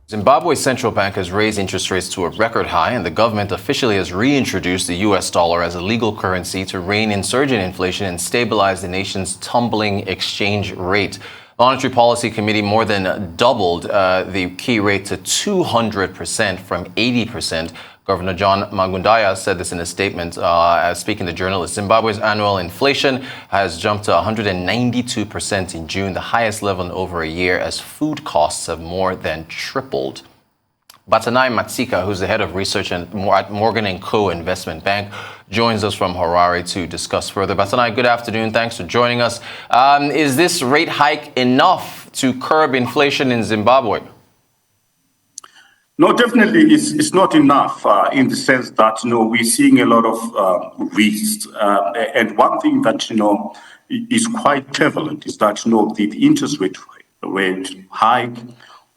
Zimbabwe's central bank has raised interest rates to a record high, and the government officially has reintroduced the US dollar as a legal currency to rein in surging inflation and stabilize the nation's tumbling exchange rate. The Monetary Policy Committee more than doubled the key rate to 200% from 80%. Governor John Magundaya said this in a statement speaking to journalists. Zimbabwe's annual inflation has jumped to 192% in June, the highest level in over a year, as food costs have more than tripled. Batanai Matsika, who's the head of research at Morgan & Co. Investment Bank, joins us from Harare to discuss further. Batanai, good afternoon. Thanks for joining us. Is this rate hike enough to curb inflation in Zimbabwe? No, definitely it's not enough in the sense that, we're seeing a lot of risks. And one thing that, is quite prevalent is that, the interest rate hike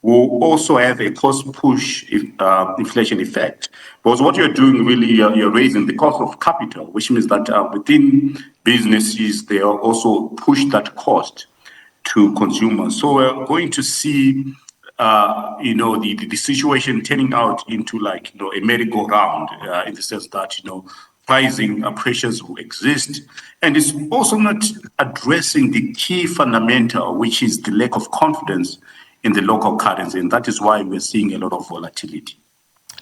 will also have a cost push inflation effect. Because what you're doing really, you're raising the cost of capital, which means that within businesses, they are also push that cost to consumers. So we're going to see the situation turning out into a merry-go-round in the sense that, pricing pressures will exist. And it's also not addressing the key fundamental, which is the lack of confidence in the local currency. And that is why we're seeing a lot of volatility.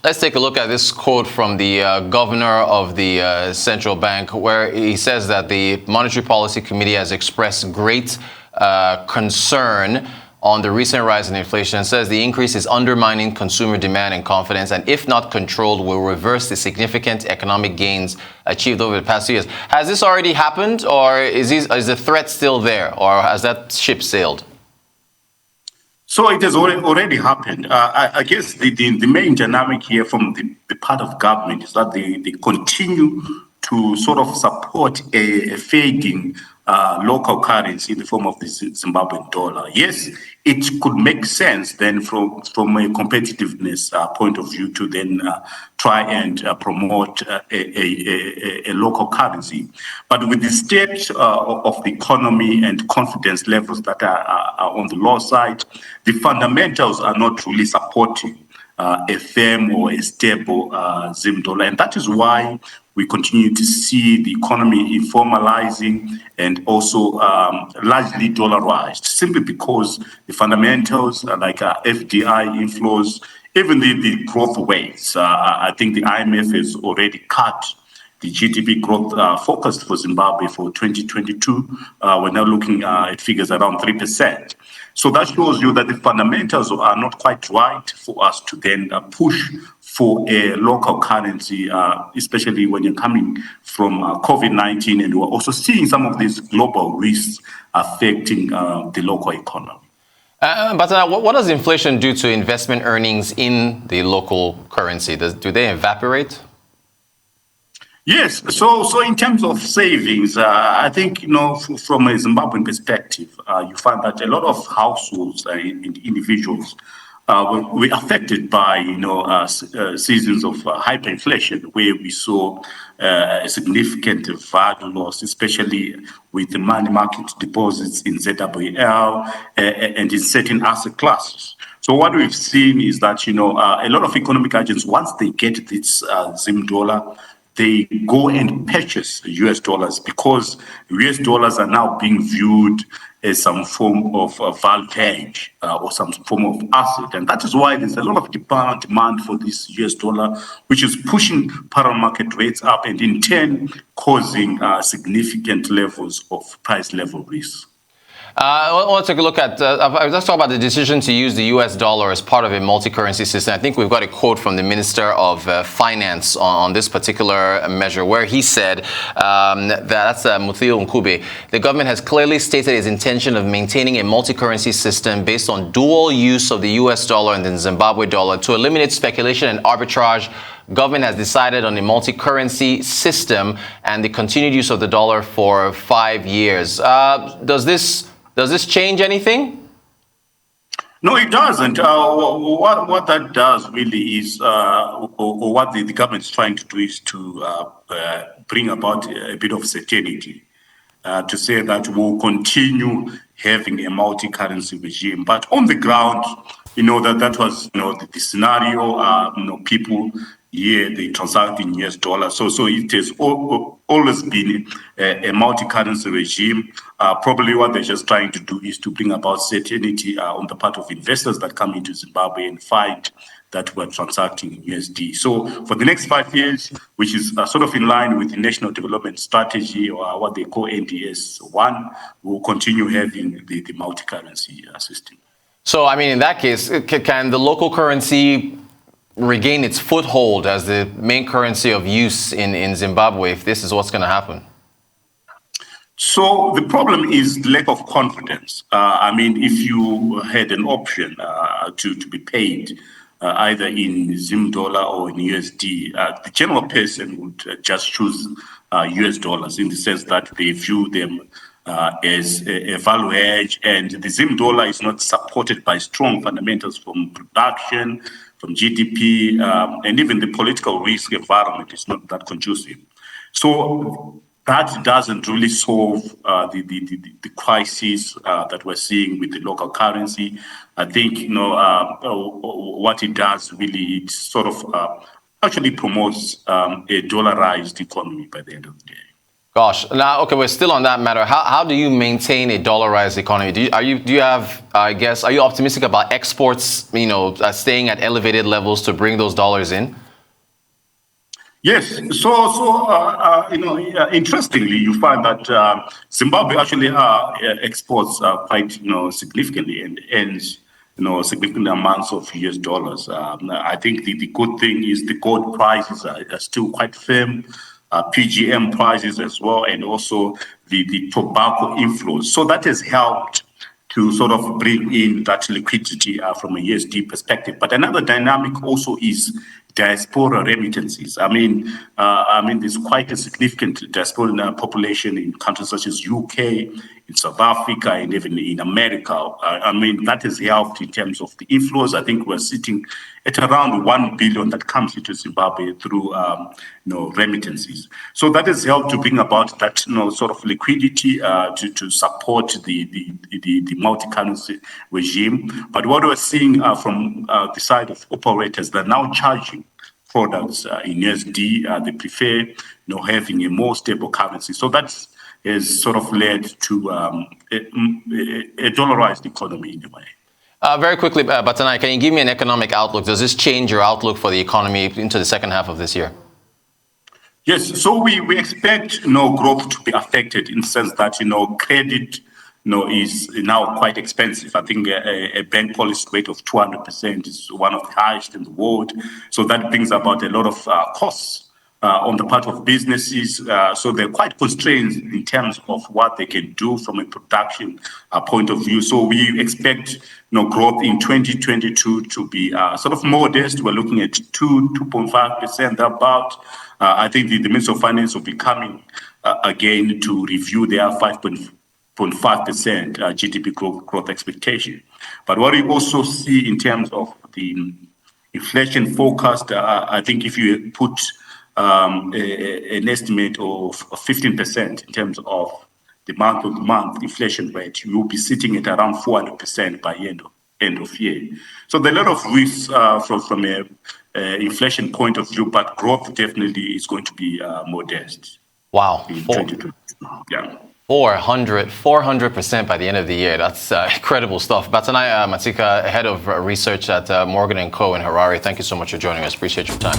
Let's take a look at this quote from the governor of the central bank, where he says that the Monetary Policy Committee has expressed great concern on the recent rise in inflation, and says the increase is undermining consumer demand and confidence, and if not controlled, will reverse the significant economic gains achieved over the past years. Has this already happened, or is the threat still there, or has that ship sailed? So it has already happened. I guess the main dynamic here from the part of government is that they continue to sort of support a fading local currency in the form of the Zimbabwean dollar. Yes, it could make sense then from a competitiveness point of view to then try and promote a local currency. But with the state of the economy and confidence levels that are on the low side, the fundamentals are not really supporting a firm or a stable Zim dollar. And that is why we continue to see the economy informalising and also largely dollarized, simply because the fundamentals like FDI inflows, even the growth rates. I think the IMF has already cut the GDP growth forecast for Zimbabwe for 2022. We're now looking at figures around 3%. So that shows you that the fundamentals are not quite right for us to then push for a local currency, especially when you're coming from COVID-19, and we're also seeing some of these global risks affecting the local economy. But what does inflation do to investment earnings in the local currency? Do they evaporate? Yes. So in terms of savings, I think, from a Zimbabwean perspective, you find that a lot of households and individuals were affected by, seasons of hyperinflation, where we saw a significant value loss, especially with the money market deposits in ZWL and in certain asset classes. So what we've seen is that, a lot of economic agents, once they get this Zim dollar, they go and purchase US dollars, because US dollars are now being viewed as some form of value hedge or some form of asset. And that is why there's a lot of demand for this US dollar, which is pushing parallel market rates up and in turn causing significant levels of price level risk. I want to take a look at, let's talk about the decision to use the US dollar as part of a multi-currency system. I think we've got a quote from the Minister of Finance on this particular measure, where he said, that's Muthio Nkube, the government has clearly stated its intention of maintaining a multi-currency system based on dual use of the US dollar and the Zimbabwe dollar to eliminate speculation and arbitrage. Government has decided on a multi-currency system and the continued use of the dollar for 5 years. Does this change anything? No, it doesn't. What that does really is, or what the government is trying to do is to bring about a bit of certainty, to say that we'll continue having a multi-currency regime. But on the ground, that was, the scenario, people here, they transact in US dollars. So it has always been a multi-currency regime. Probably what they're just trying to do is to bring about certainty on the part of investors that come into Zimbabwe and find that we're transacting in USD. So for the next 5 years, which is sort of in line with the National Development Strategy, or what they call NDS-1, we'll continue having the multi-currency system. So, I mean, in that case, can the local currency regain its foothold as the main currency of use in Zimbabwe if this is what's going to happen? So the problem is lack of confidence. I mean, if you had an option to be paid either in Zim dollar or in USD, the general person would just choose US dollars, in the sense that they view them as a value hedge, and the Zim dollar is not supported by strong fundamentals from production, from GDP, and even the political risk environment is not that conducive. So that doesn't really solve the crisis that we're seeing with the local currency. I think what it does really, it sort of actually promotes a dollarized economy by the end of the day. Gosh, now, okay, we're still on that matter. How do you maintain a dollarized economy? Are you optimistic about exports, staying at elevated levels to bring those dollars in? Yes. Interestingly, you find that Zimbabwe actually exports quite, significantly, and earns, significant amounts of US dollars. I think the good thing is the gold prices are still quite firm. PGM prices as well, and also the tobacco inflows. So that has helped to sort of bring in that liquidity from a USD perspective. But another dynamic also is diaspora remittances. I mean, there's quite a significant diaspora population in countries such as UK, in South Africa, and even in America. I mean, that has helped in terms of the inflows. I think we're sitting at around 1 billion that comes into Zimbabwe through, remittances. So that has helped to bring about that, sort of liquidity to support the multi-currency regime. But what we're seeing from the side of operators, they're now charging products in USD. They prefer, having a more stable currency. So that's has sort of led to a dollarized economy in a way. Very quickly, Batanai, can you give me an economic outlook? Does this change your outlook for the economy into the second half of this year? Yes, so we expect growth to be affected, in the sense that credit is now quite expensive. I think a bank policy rate of 200% is one of the highest in the world. So that brings about a lot of costs on the part of businesses. So they're quite constrained in terms of what they can do from a production point of view. So we expect growth in 2022 to be sort of modest. We're looking at 2.5% about. I think the Minister of Finance will be coming again to review their 5.5% GDP growth expectation. But what we also see in terms of the inflation forecast, I think if you put an estimate of 15% in terms of the month-to-month inflation rate, you will be sitting at around 400% by end of year. So there are a lot of risks from a inflation point of view, but growth definitely is going to be modest. Wow. In 2022. Yeah. 400% by the end of the year. That's incredible stuff. Batanai Matsika, head of research at Morgan & Co. in Harare. Thank you so much for joining us. Appreciate your time.